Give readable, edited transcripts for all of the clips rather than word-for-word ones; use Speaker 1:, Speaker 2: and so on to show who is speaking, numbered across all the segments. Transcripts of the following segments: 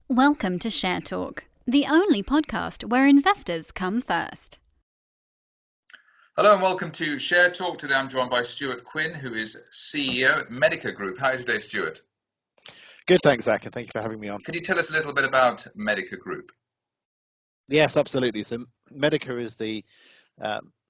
Speaker 1: Welcome to Share Talk, the only podcast where investors come first.
Speaker 2: Hello and welcome to Share Talk. Today I'm joined by Stuart Quin, who is CEO at Medica Group. How are you today, Stuart?
Speaker 3: Good, thanks, Zach, and thank you for having me on.
Speaker 2: Can you tell us a little bit about Medica Group?
Speaker 3: Yes, absolutely. So Medica is the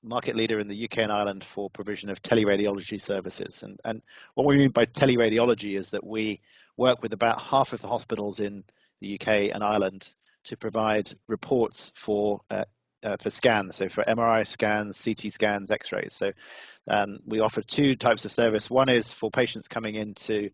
Speaker 3: market leader in the UK and Ireland for provision of teleradiology services. And what we mean by teleradiology is that we work with about half of the hospitals in the UK and Ireland to provide reports for scans, so for MRI scans, CT scans, X-rays. So we offer two types of service. One is for patients coming into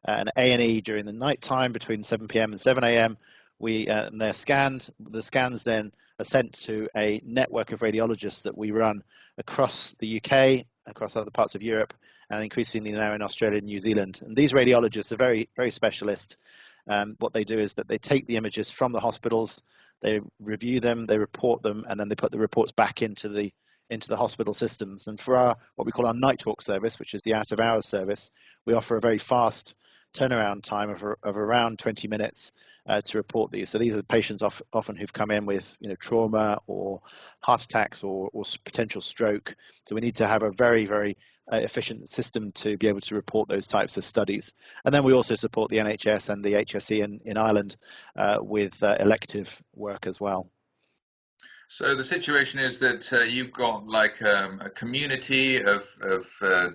Speaker 3: an A&E during the night time between 7 p.m. and 7 a.m. And they're scanned. The scans then are sent to a network of radiologists that we run across the UK, across other parts of Europe, and increasingly now in Australia and New Zealand. And these radiologists are very, very specialist. What they do is that they take the images from the hospitals, they review them, they report them, and then they put the reports back into the hospital systems. And for our what we call our night walk service, which is the out of hours service, we offer a very fast turnaround time of around 20 minutes to report these. So these are patients often who've come in with trauma or heart attacks or potential stroke. So we need to have a very, very efficient system to be able to report those types of studies. And then we also support the NHS and the HSE in Ireland with elective work as well.
Speaker 2: So the situation is that you've got like a community of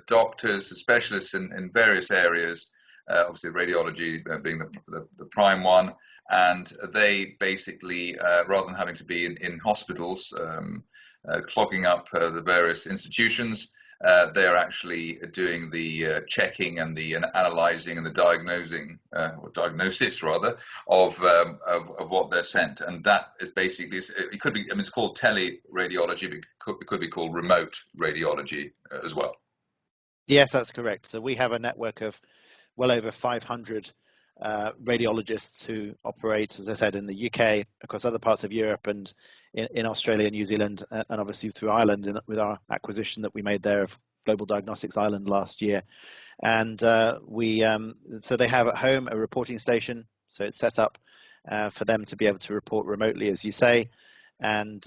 Speaker 2: doctors, specialists in various areas, obviously radiology being the prime one, and they basically, rather than having to be in hospitals, clogging up the various institutions, they are actually doing the checking and the analysing and the diagnosing, or diagnosis rather, of what they're sent. And that is basically, it could be, I mean, it's called teleradiology, but it could be called remote radiology as well.
Speaker 3: Yes, that's correct. So we have a network of well over 500 radiologists who operate, as I said, in the UK, across other parts of Europe, and in Australia, New Zealand, and obviously through Ireland with our acquisition that we made there of Global Diagnostics Ireland last year. And so they have at home a reporting station, so it's set up for them to be able to report remotely, as you say. And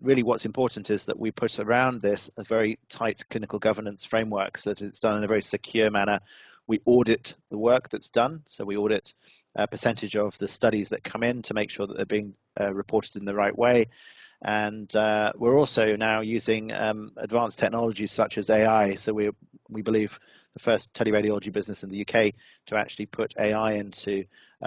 Speaker 3: really what's important is that we put around this a very tight clinical governance framework so that it's done in a very secure manner. We audit the work that's done, so we audit a percentage of the studies that come in to make sure that they're being reported in the right way. And we're also now using advanced technologies such as AI. So we believe the first teleradiology business in the UK to actually put AI into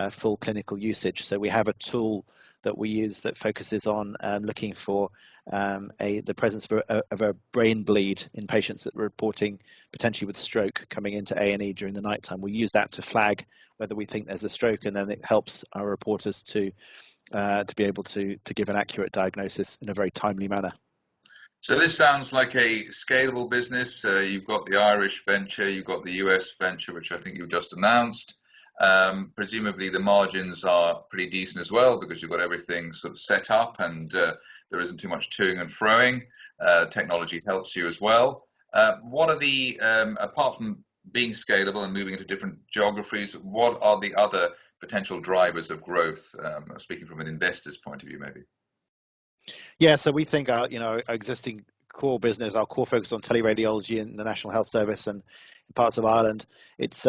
Speaker 3: full clinical usage. So we have a tool that we use that focuses on looking for the presence of a brain bleed in patients that are reporting potentially with stroke coming into A&E during the night time. We use that to flag whether we think there's a stroke, and then it helps our reporters to be able to give an accurate diagnosis in a very timely manner.
Speaker 2: So this sounds like a scalable business. You've got the Irish venture, you've got the US venture, which I think you've just announced. Presumably the margins are pretty decent as well because you've got everything sort of set up and there isn't too much toing and froing. Technology helps you as well. What are the, apart from being scalable and moving into different geographies, what are the other potential drivers of growth, speaking from an investor's point of view, maybe?
Speaker 3: Yeah, so we think our existing core business, our core focus on teleradiology in the National Health Service and in parts of Ireland, it's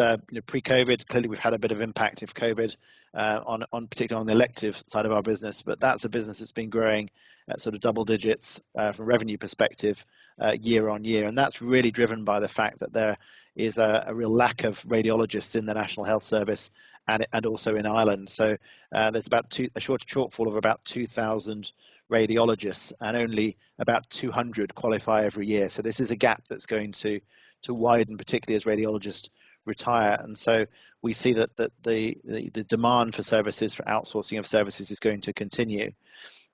Speaker 3: pre-COVID. Clearly, we've had a bit of impact of COVID on particularly on the elective side of our business, but that's a business that's been growing at sort of double digits from a revenue perspective year on year, and that's really driven by the fact that there is a real lack of radiologists in the National Health Service and also in Ireland. So there's about a shortfall of about 2,000 radiologists, and only about 200 qualify every year. So this is a gap that's going to widen, particularly as radiologists retire. And so we see that the demand for services, for outsourcing of services, is going to continue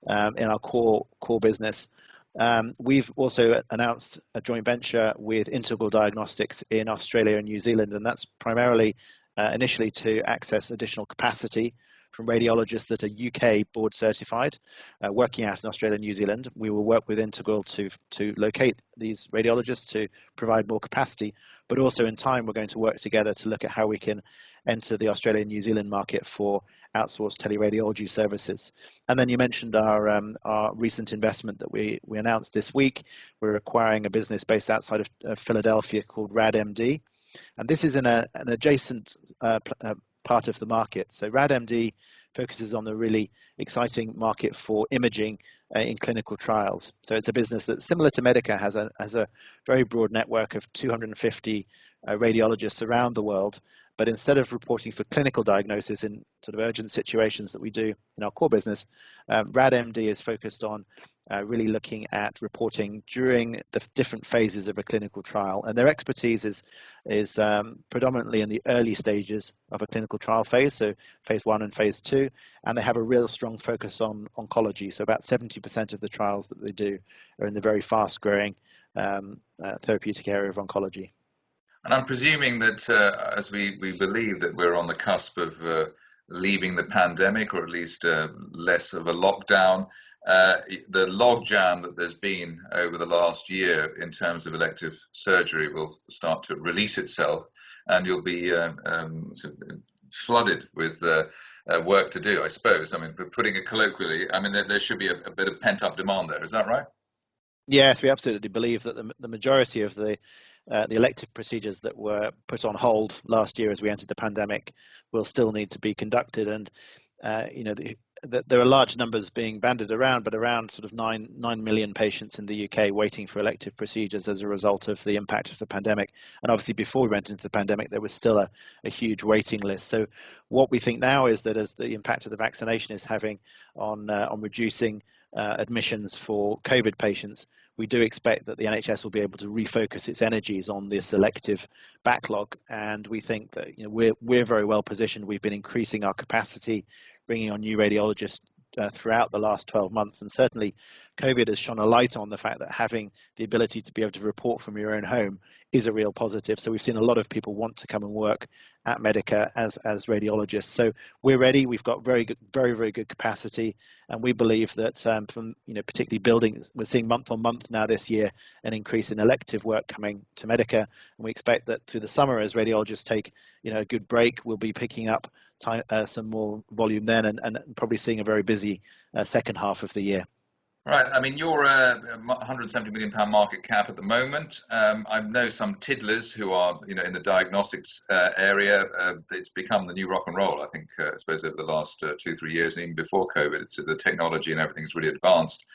Speaker 3: in our core business. We've also announced a joint venture with Integral Diagnostics in Australia and New Zealand, and that's primarily initially to access additional capacity from radiologists that are UK board certified, working out in Australia and New Zealand. We will work with Integral to locate these radiologists to provide more capacity, but also in time we're going to work together to look at how we can enter the Australian and New Zealand market for outsourced teleradiology services. And then you mentioned our recent investment that we announced this week. We're acquiring a business based outside of Philadelphia called RadMD. And this is in an adjacent part of the market. So RadMD focuses on the really exciting market for imaging in clinical trials. So it's a business that's similar to Medica, has a very broad network of 250 radiologists around the world. But instead of reporting for clinical diagnosis in sort of urgent situations that we do in our core business, RadMD is focused on really looking at reporting during the different phases of a clinical trial. And their expertise is predominantly in the early stages of a clinical trial phase, so phase 1 and phase 2. And they have a real strong focus on oncology. So about 70% of the trials that they do are in the very fast growing therapeutic area of oncology.
Speaker 2: And I'm presuming that as we believe that we're on the cusp of leaving the pandemic, or at least less of a lockdown, the logjam that there's been over the last year in terms of elective surgery will start to release itself, and you'll be sort of flooded with work to do, I suppose. I mean, putting it colloquially, I mean, there should be a bit of pent-up demand there. Is that right?
Speaker 3: Yes, we absolutely believe that the majority of the elective procedures that were put on hold last year as we entered the pandemic will still need to be conducted. And there are large numbers being bandied around, but around sort of 9 million patients in the UK waiting for elective procedures as a result of the impact of the pandemic. And obviously before we went into the pandemic, there was still a huge waiting list. So what we think now is that as the impact of the vaccination is having on reducing admissions for COVID patients, we do expect that the NHS will be able to refocus its energies on this elective backlog. And we think that we're very well positioned. We've been increasing our capacity, bringing on new radiologists throughout the last 12 months. And certainly COVID has shone a light on the fact that having the ability to be able to report from your own home is a real positive. So we've seen a lot of people want to come and work at Medica as radiologists. So we're ready. We've got very good capacity, and we believe that from particularly building, we're seeing month on month now this year an increase in elective work coming to Medica, and we expect that through the summer, as radiologists take a good break, we'll be picking up some more volume then, and probably seeing a very busy second half of the year.
Speaker 2: Right. I mean, you're a £170 million market cap at the moment. I know some tiddlers who are, in the diagnostics area. It's become the new rock and roll, I think, I suppose, over the last 2-3 years, and even before COVID. It's the technology and everything's really advanced.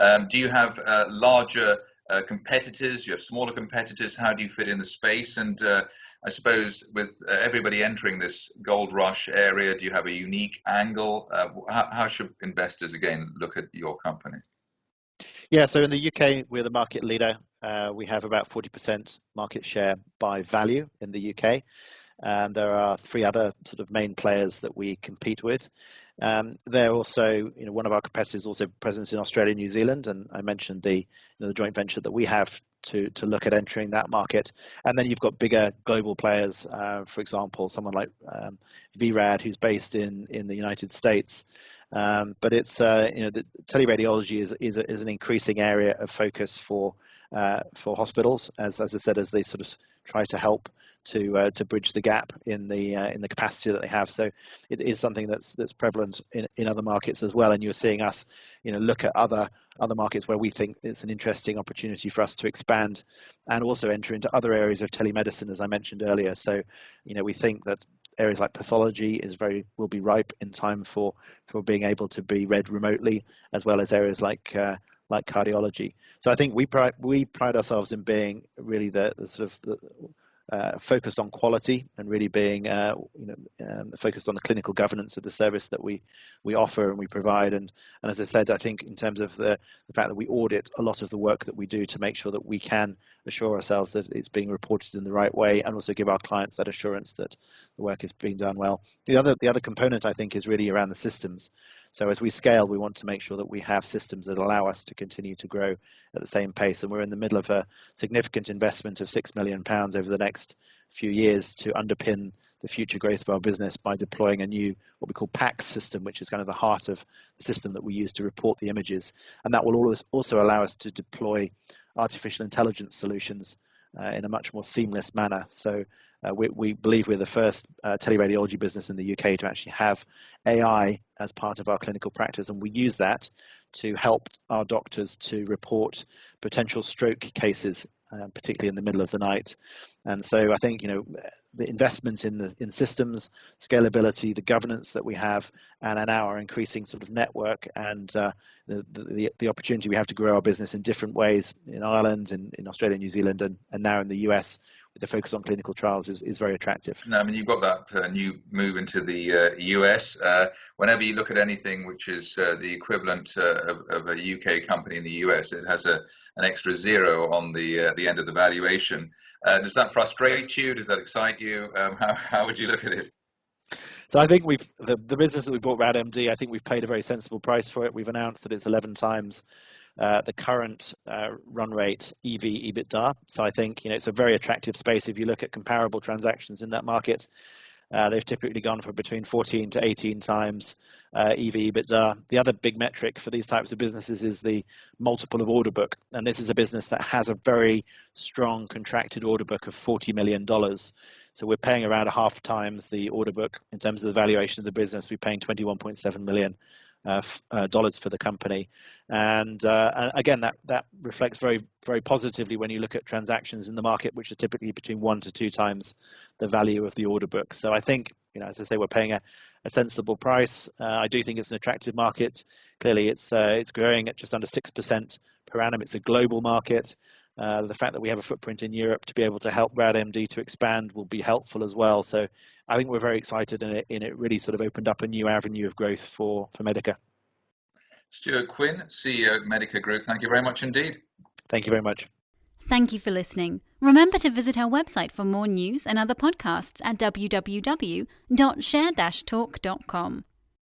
Speaker 2: Do you have larger competitors? Do you have smaller competitors? How do you fit in the space? And I suppose with everybody entering this gold rush area, do you have a unique angle? How should investors, again, look at your company?
Speaker 3: Yeah, so in the UK, we're the market leader. We have about 40% market share by value in the UK. There are 3 other sort of main players that we compete with. They're also, one of our competitors also present in Australia and New Zealand, and I mentioned the joint venture that we have to look at entering that market. And then you've got bigger global players, for example, someone like VRAD, who's based in the United States. But it's the teleradiology is an increasing area of focus for hospitals, as I said, as they sort of try to help to bridge the gap in the capacity that they have. So it is something that's prevalent in other markets as well. And you're seeing us look at other markets where we think it's an interesting opportunity for us to expand and also enter into other areas of telemedicine, as I mentioned earlier. So we think that areas like pathology will be ripe in time for being able to be read remotely, as well as areas like cardiology. So I think we pride ourselves in being really the sort of focused on quality and really being focused on the clinical governance of the service that we offer and we provide. And as I said, I think in terms of the fact that we audit a lot of the work that we do to make sure that we can assure ourselves that it's being reported in the right way, and also give our clients that assurance that the work is being done well. The other component, I think, is really around the systems. So as we scale, we want to make sure that we have systems that allow us to continue to grow at the same pace. And we're in the middle of a significant investment of £6 million over the next few years to underpin the future growth of our business by deploying a new, what we call PACS system, which is kind of the heart of the system that we use to report the images. And that will also allow us to deploy artificial intelligence solutions in a much more seamless manner. So we believe we're the first teleradiology business in the UK to actually have AI as part of our clinical practice, and we use that to help our doctors to report potential stroke cases, particularly in the middle of the night. And so I think, the investment in systems, scalability, the governance that we have, and now our increasing sort of network and the opportunity we have to grow our business in different ways in Ireland, in Australia, New Zealand, and now in the US with the focus on clinical trials is very attractive.
Speaker 2: No, I mean, you've got that new move into the US. Whenever you look at anything which is the equivalent of a UK company in the US, it has an extra zero on the end of the valuation. Does that frustrate you? Does that excite you? How would you look at it?
Speaker 3: So I think the business that we bought, RadMD, I think we've paid a very sensible price for it. We've announced that it's 11 times the current run rate EV/EBITDA. So I think it's a very attractive space. If you look at comparable transactions in that market, they've typically gone for between 14 to 18 times EV/EBITDA. The other big metric for these types of businesses is the multiple of order book. And this is a business that has a very strong contracted order book of $40 million. So we're paying around a half times the order book in terms of the valuation of the business. We're paying $21.7 million dollars for the company, and again that reflects very, very positively when you look at transactions in the market, which are typically between 1 to 2 times the value of the order book. So I think, as I say, we're paying a sensible price. I do think it's an attractive market. Clearly, it's growing at just under 6% per annum. It's a global market. The fact that we have a footprint in Europe to be able to help RadMD to expand will be helpful as well. So I think we're very excited, and it really sort of opened up a new avenue of growth for Medica.
Speaker 2: Stuart Quin, CEO at Medica Group, thank you very much indeed.
Speaker 3: Thank you very much.
Speaker 1: Thank you for listening. Remember to visit our website for more news and other podcasts at www.share-talk.com.